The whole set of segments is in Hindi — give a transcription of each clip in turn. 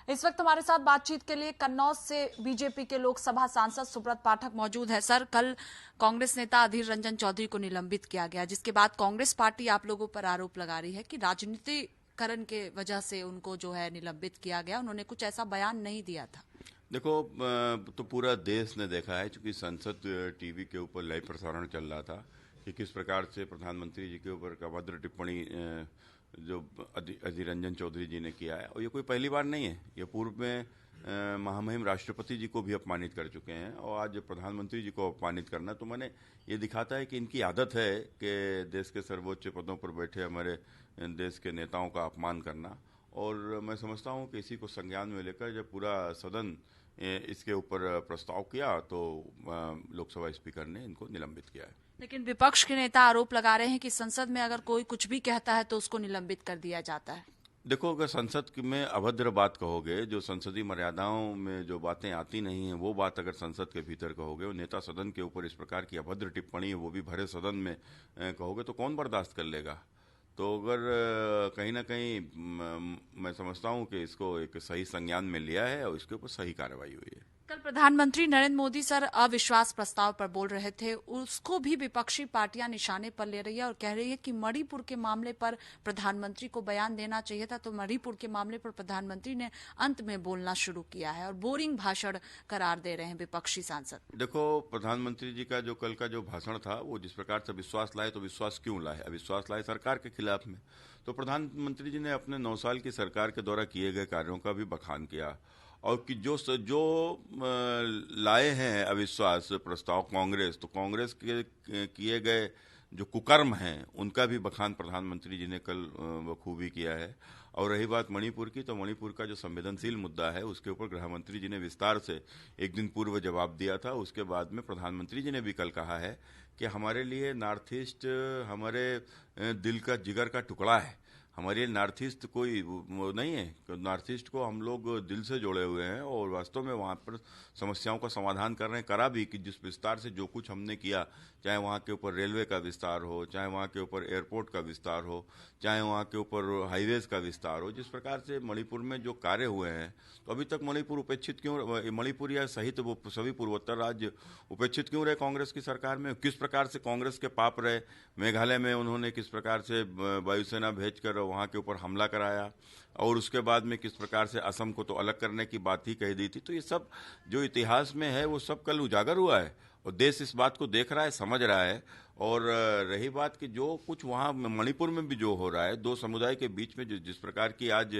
इस वक्त हमारे साथ बातचीत के लिए कन्नौज से बीजेपी के लोकसभा सांसद सुब्रत पाठक मौजूद है। सर, कल कांग्रेस नेता अधीर रंजन चौधरी को निलंबित किया गया, जिसके बाद कांग्रेस पार्टी आप लोगों पर आरोप लगा रही है कि राजनीतिकरण के वजह से उनको जो है निलंबित किया गया। उन्होंने कुछ ऐसा बयान नहीं दिया था। देखो, तो पूरा देश ने देखा है, क्योंकि संसद टीवी के ऊपर लाइव प्रसारण चल रहा था कि किस प्रकार से प्रधानमंत्री जी के ऊपर अभद्र टिप्पणी जो अधीर रंजन चौधरी जी ने किया है। और ये कोई पहली बार नहीं है, ये पूर्व में महामहिम राष्ट्रपति जी को भी अपमानित कर चुके हैं और आज प्रधानमंत्री जी को अपमानित करना तो मैंने ये दिखाता है कि इनकी आदत है कि देश के सर्वोच्च पदों पर बैठे हमारे देश के नेताओं का अपमान करना। और मैं समझता हूँ कि इसी को संज्ञान में लेकर जब पूरा सदन इसके ऊपर प्रस्ताव किया तो लोकसभा स्पीकर ने इनको निलंबित किया है। लेकिन विपक्ष के नेता आरोप लगा रहे हैं कि संसद में अगर कोई कुछ भी कहता है तो उसको निलंबित कर दिया जाता है। देखो, अगर संसद में अभद्र बात कहोगे, जो संसदीय मर्यादाओं में जो बातें आती नहीं हैं वो बात अगर संसद के भीतर कहोगे और नेता सदन के ऊपर इस प्रकार की अभद्र टिप्पणी वो भी भरे सदन में कहोगे तो कौन बर्दाश्त कर लेगा। तो अगर कहीं ना कहीं मैं समझता हूँ कि इसको एक सही संज्ञान में लिया है और इसके ऊपर सही कार्रवाई हुई है। कल प्रधानमंत्री नरेंद्र मोदी सर अविश्वास प्रस्ताव पर बोल रहे थे, उसको भी विपक्षी पार्टियां निशाने पर ले रही है और कह रही है कि मणिपुर के मामले पर प्रधानमंत्री को बयान देना चाहिए था, तो मणिपुर के मामले पर प्रधानमंत्री ने अंत में बोलना शुरू किया है और बोरिंग भाषण करार दे रहे हैं विपक्षी सांसद। देखो, प्रधानमंत्री जी का जो कल का जो भाषण था वो जिस प्रकार से विश्वास लाए, तो विश्वास क्यों लाए? अविश्वास लाए सरकार के खिलाफ में। तो प्रधानमंत्री जी ने अपने 9 साल की सरकार के द्वारा किए गए कार्यों का भी बखान किया और कि जो लाए हैं अविश्वास प्रस्ताव कांग्रेस, तो कांग्रेस के किए गए जो कुकर्म हैं उनका भी बखान प्रधानमंत्री जी ने कल बखूबी किया है। और रही बात मणिपुर की, तो मणिपुर का जो संवेदनशील मुद्दा है उसके ऊपर गृह मंत्री जी ने विस्तार से एक दिन पूर्व जवाब दिया था। उसके बाद में प्रधानमंत्री जी ने भी कल कहा है कि हमारे लिए नॉर्थ ईस्ट हमारे दिल का जिगर का टुकड़ा है। हमारे नॉर्थ ईस्ट कोई वो नहीं है, नॉर्थ ईस्ट को हम लोग दिल से जोड़े हुए हैं और वास्तव में वहाँ पर समस्याओं का समाधान कर रहे हैं। करा भी कि जिस विस्तार से जो कुछ हमने किया, चाहे वहाँ के ऊपर रेलवे का विस्तार हो, चाहे वहाँ के ऊपर एयरपोर्ट का विस्तार हो, चाहे वहाँ के ऊपर हाईवेज का विस्तार हो, जिस प्रकार से मणिपुर में जो कार्य हुए हैं, तो अभी तक मणिपुर उपेक्षित क्यों, मणिपुर या सहित वो सभी पूर्वोत्तर राज्य उपेक्षित क्यों रहे कांग्रेस की सरकार में? किस प्रकार से कांग्रेस के पाप रहे? मेघालय में उन्होंने किस प्रकार से वायुसेना भेजकर वहाँ के ऊपर हमला कराया और उसके बाद में किस प्रकार से असम को तो अलग करने की बात ही कह दी थी। तो ये सब जो इतिहास में है वो सब कल उजागर हुआ है और देश इस बात को देख रहा है, समझ रहा है। और रही बात कि जो कुछ वहाँ मणिपुर में भी जो हो रहा है, दो समुदाय के बीच में जो जिस प्रकार की आज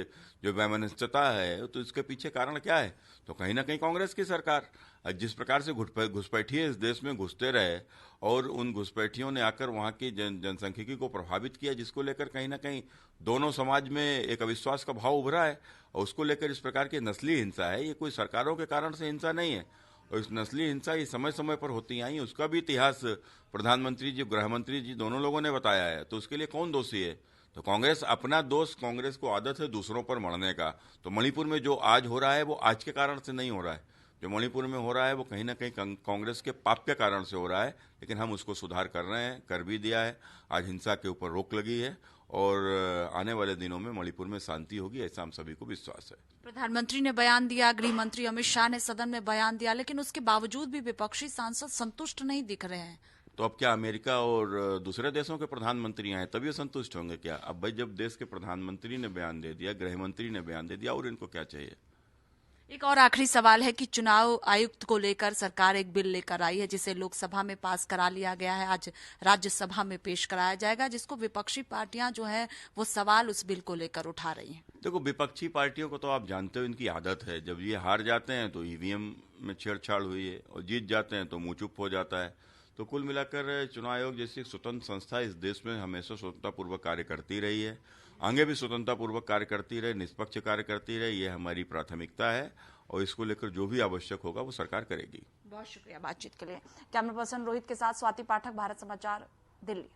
जो वैमनस्यता है, तो इसके पीछे कारण क्या है? तो कहीं ना कहीं कांग्रेस की सरकार जिस प्रकार से घुसपैठिए इस देश में घुसते रहे और उन घुसपैठियों ने आकर वहाँ की जनसंख्यिकी को प्रभावित किया, जिसको लेकर कहीं ना कहीं दोनों समाज में एक अविश्वास का भाव उभरा है और उसको लेकर इस प्रकार की नस्ली हिंसा है। ये कोई सरकारों के कारण से हिंसा नहीं है और इस नस्ली हिंसा ये समय समय पर होती आई, उसका भी इतिहास प्रधानमंत्री जी, गृह मंत्री जी दोनों लोगों ने बताया है। तो उसके लिए कौन दोषी है? तो कांग्रेस अपना दोष, कांग्रेस को आदत है दूसरों पर मरने का। तो मणिपुर में जो आज हो रहा है वो आज के कारण से नहीं हो रहा है, जो मणिपुर में हो रहा है वो कहीं ना कहीं कांग्रेस के पाप के कारण से हो रहा है। लेकिन हम उसको सुधार कर रहे हैं, कर भी दिया है। आज हिंसा के ऊपर रोक लगी है और आने वाले दिनों में मणिपुर में शांति होगी, ऐसा हम सभी को विश्वास है। प्रधानमंत्री ने बयान दिया, गृह मंत्री अमित शाह ने सदन में बयान दिया, लेकिन उसके बावजूद भी विपक्षी सांसद संतुष्ट नहीं दिख रहे हैं। तो अब क्या अमेरिका और दूसरे देशों के प्रधानमंत्री आए तभी संतुष्ट होंगे क्या? अब भाई जब देश के प्रधानमंत्री ने बयान दे दिया, गृह मंत्री ने बयान दे दिया, और इनको क्या चाहिए? एक और आखिरी सवाल है कि चुनाव आयुक्त को लेकर सरकार एक बिल लेकर आई है, जिसे लोकसभा में पास करा लिया गया है। आज राज्यसभा में पेश कराया जाएगा, जिसको विपक्षी पार्टियां जो है वो सवाल उस बिल को लेकर उठा रही हैं। देखो, विपक्षी पार्टियों को तो आप जानते हो, इनकी आदत है, जब ये हार जाते हैं तो ईवीएम में छेड़छाड़ हुई है और जीत जाते हैं तो मुंह चुप हो जाता है। तो कुल मिलाकर चुनाव आयोग जैसी एक स्वतंत्र संस्था इस देश में हमेशा स्वतंत्रतापूर्वक कार्य करती रही है, आगे भी स्वतंत्रतापूर्वक कार्य करती रहे, निष्पक्ष कार्य करती रहे, ये हमारी प्राथमिकता है और इसको लेकर जो भी आवश्यक होगा वो सरकार करेगी। बहुत शुक्रिया बातचीत के लिए। कैमरा पर्सन रोहित के साथ स्वाति पाठक, भारत समाचार, दिल्ली।